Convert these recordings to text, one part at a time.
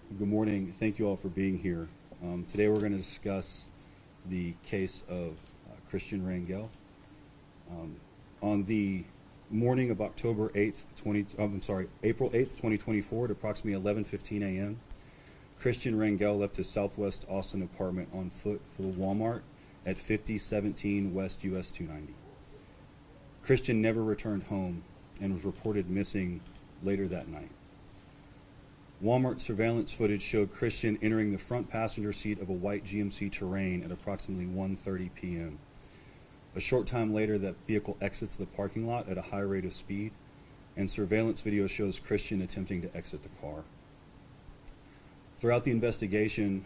Good morning. Thank you all for being here. Today we're going to discuss the case of Christian Rangel. On the morning of October 8th, April 8th, 2024 at approximately 11:15 a.m., Christian Rangel left his Southwest Austin apartment on foot for the Walmart at 5017 West US 290. Christian never returned home and was reported missing later that night. Walmart surveillance footage showed Christian entering the front passenger seat of a white GMC Terrain at approximately 1:30 p.m. A short time later, that vehicle exits the parking lot at a high rate of speed, and surveillance video shows Christian attempting to exit the car. Throughout the investigation,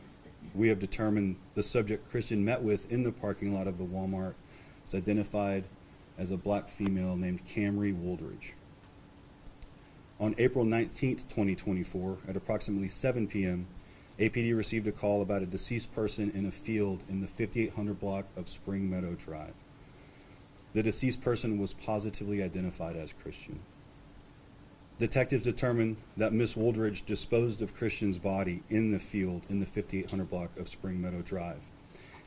we have determined the subject Christian met with in the parking lot of the Walmart is identified as a black female named Camry Wooldridge. On April 19, 2024, at approximately 7 p.m., APD received a call about a deceased person in a field in the 5800 block of Spring Meadow Drive. The deceased person was positively identified as Christian. Detectives determined that Miss Wooldridge disposed of Christian's body in the field in the 5800 block of Spring Meadow Drive.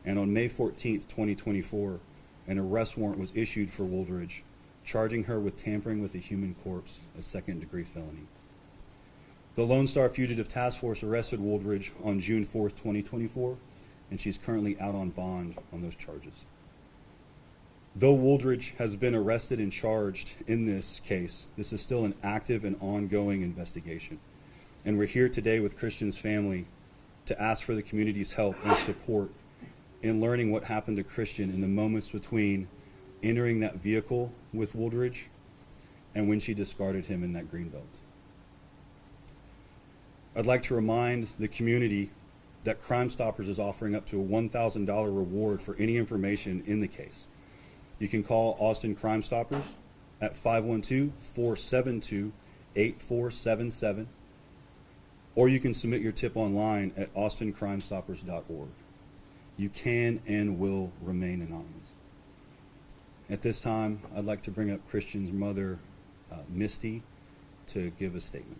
And on May 14, 2024, an arrest warrant was issued for Wooldridge, charging her with tampering with a human corpse, a second-degree felony. The Lone Star Fugitive Task Force arrested Wooldridge on June 4, 2024, and she's currently out on bond on those charges. Though Wooldridge has been arrested and charged in this case, this is still an active and ongoing investigation. And we're here today with Christian's family to ask for the community's help and support in learning what happened to Christian in the moments between entering that vehicle with Wooldridge and when she discarded him in that greenbelt. I'd like to remind the community that Crime Stoppers is offering up to a $1,000 reward for any information in the case. You can call Austin Crime Stoppers at 512-472-8477, or you can submit your tip online at austincrimestoppers.org. You can and will remain anonymous. At this time, I'd like to bring up Christian's mother, Misty, to give a statement.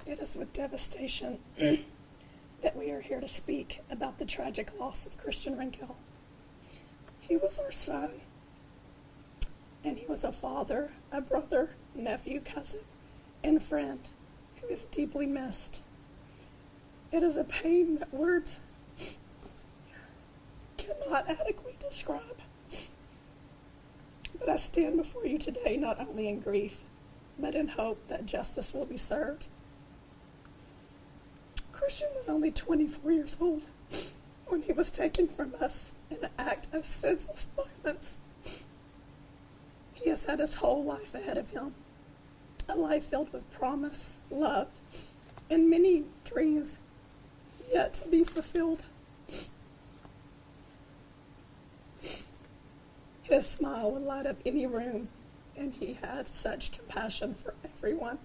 It is with devastation that we are here to speak about the tragic loss of Christian Rangel. He was our son, and he was a father, a brother, nephew, cousin, and friend who is deeply missed. It is a pain that words cannot adequately describe. But I stand before you today not only in grief, but in hope that justice will be served. Christian was only 24 years old when he was taken from us in an act of senseless violence. He has had his whole life ahead of him, a life filled with promise, love, and many dreams yet to be fulfilled. His smile would light up any room, and he had such compassion for everyone.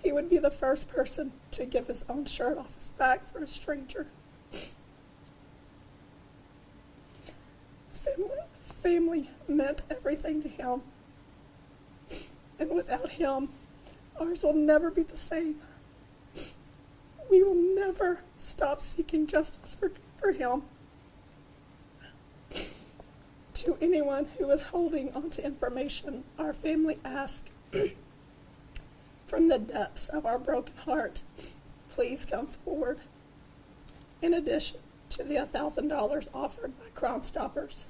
He would be the first person to give his own shirt off his back for a stranger. Family meant everything to him. And without him, ours will never be the same. We will never stop seeking justice for him. To anyone who is holding onto information, our family asks, from the depths of our broken heart, please come forward. In addition to the $1,000 offered by Crime Stoppers,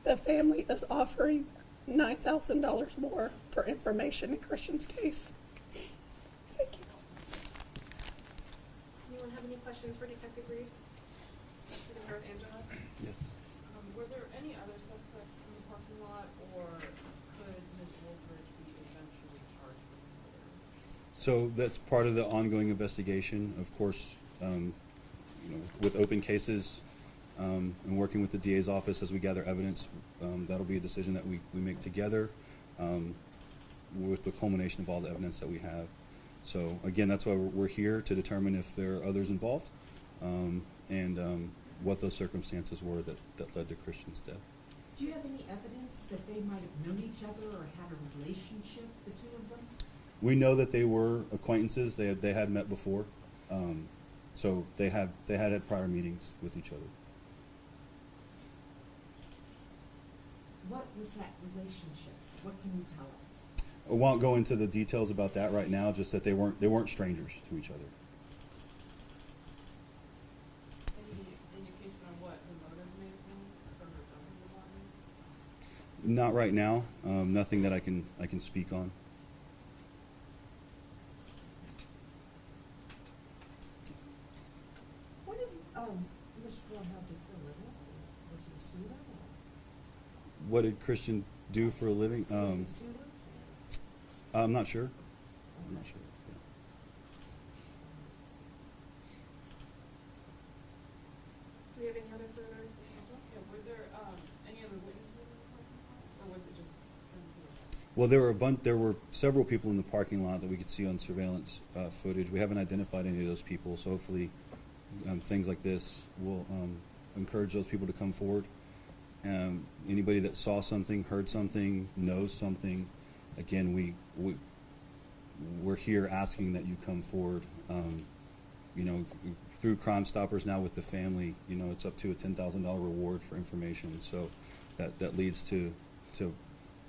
the family is offering $9,000 more for information in Christian's case. Thank you. Does anyone have any questions for Detective Reed? Angela? Yes. Were there any other suspects in the parking lot, or could Ms. Wooldridge be eventually charged with murder? So that's part of the ongoing investigation. Of course, with open cases and working with the DA's office as we gather evidence, that'll be a decision that we make together with the culmination of all the evidence that we have. So again, that's why we're here, to determine if there are others involved and what those circumstances were that led to Christian's death. Do you have any evidence that they might have known each other or had a relationship, the two of them? We know that they were acquaintances. They had met before, so they had prior meetings with each other. What was that relationship? What can you tell us? I won't go into the details about that right now. Just that they weren't strangers to each other. Any indication on what the motive may have been for her dumping the body? Not right now. Nothing that I can speak on. What did Mr. Wilhelm do for a living? Was he a student? Or What did Christian do for a living? was he a student? I'm not sure. I'm not sure. Yeah. Do we have any other further issues? Okay, were there any other witnesses in the parking lot, or was it just them two? Well, there were several people in the parking lot that we could see on surveillance footage. We haven't identified any of those people, so hopefully things like this will encourage those people to come forward. Anybody that saw something, heard something, knows something, again, we're here asking that you come forward. Through Crime Stoppers now with the family, it's up to a $10,000 reward for information. So that leads to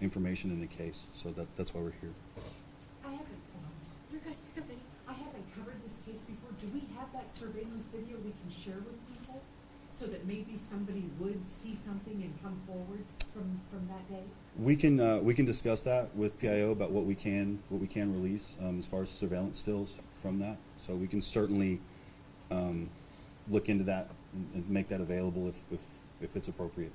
information in the case. So that's why we're here. You're good. I haven't covered this case before. Do we have that surveillance video we can share with people so that maybe somebody would see something and come forward from that day? We can discuss that with PIO about what we can release as far as surveillance stills from that. So we can certainly look into that and make that available if it's appropriate.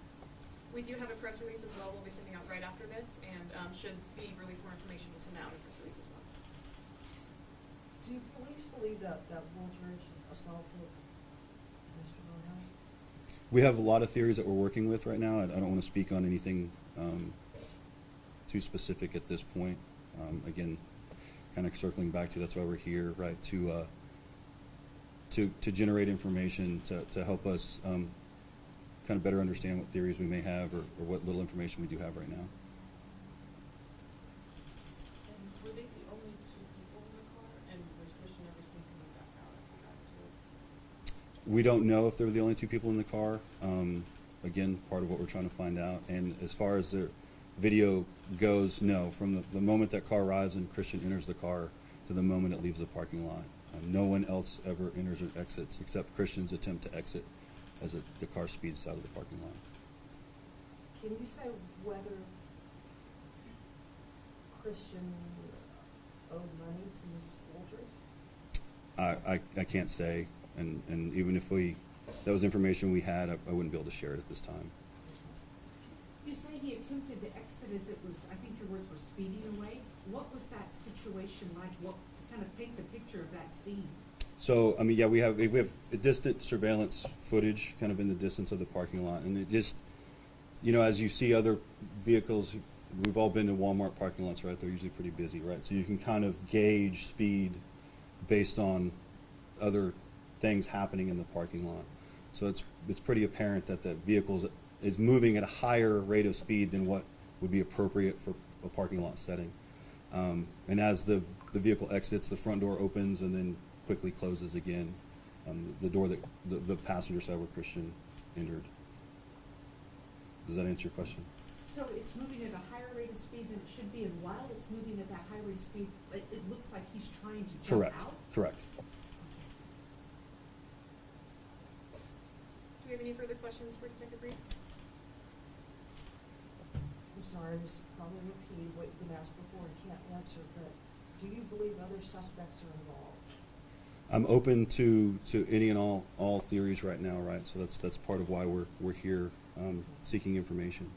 We do have a press release as well. We'll be sending out right after this, and should we release more information, we'll send out a press release as well. Do police believe that Woolridge assaulted Mr. Wilhelm? We have a lot of theories that we're working with right now. I don't want to speak on anything too specific at this point. Again, kind of circling back to that's why we're here, right? To generate information to help us kind of better understand what theories we may have or what little information we do have right now. And were they the only two people in the car? And was Christian ever seen coming back out after that too? We don't know if they were the only two people in the car. Again, part of what we're trying to find out. And as far as the video goes, no. From the moment that car arrives and Christian enters the car to the moment it leaves the parking lot, no one else ever enters or exits except Christian's attempt to exit as the car speeds out of the parking lot. Can you say whether Christian owed money to Ms. Woolridge? I can't say, and even if that was information we had, I wouldn't be able to share it at this time. You say he attempted to exit as it was, I think your words were speeding away. What was that situation like? What kind of paint the picture of that scene? So, I mean, yeah, we have a distant surveillance footage kind of in the distance of the parking lot. And it just, as you see other vehicles, we've all been to Walmart parking lots, right? They're usually pretty busy, right? So you can kind of gauge speed based on other things happening in the parking lot. So it's pretty apparent that the vehicle is moving at a higher rate of speed than what would be appropriate for a parking lot setting. And as the vehicle exits, the front door opens and then quickly closes again. The door that the passenger side where Christian entered. Does that answer your question? So it's moving at a higher rate of speed than it should be, and while it's moving at that high rate of speed, it looks like he's trying to jump out? Correct. Do we have any further questions for Detective Reed? I'm sorry, this is probably repeat what you've been asked before and can't answer, but do you believe other suspects are involved? I'm open to any and all theories right now, right? So that's part of why we're here seeking information.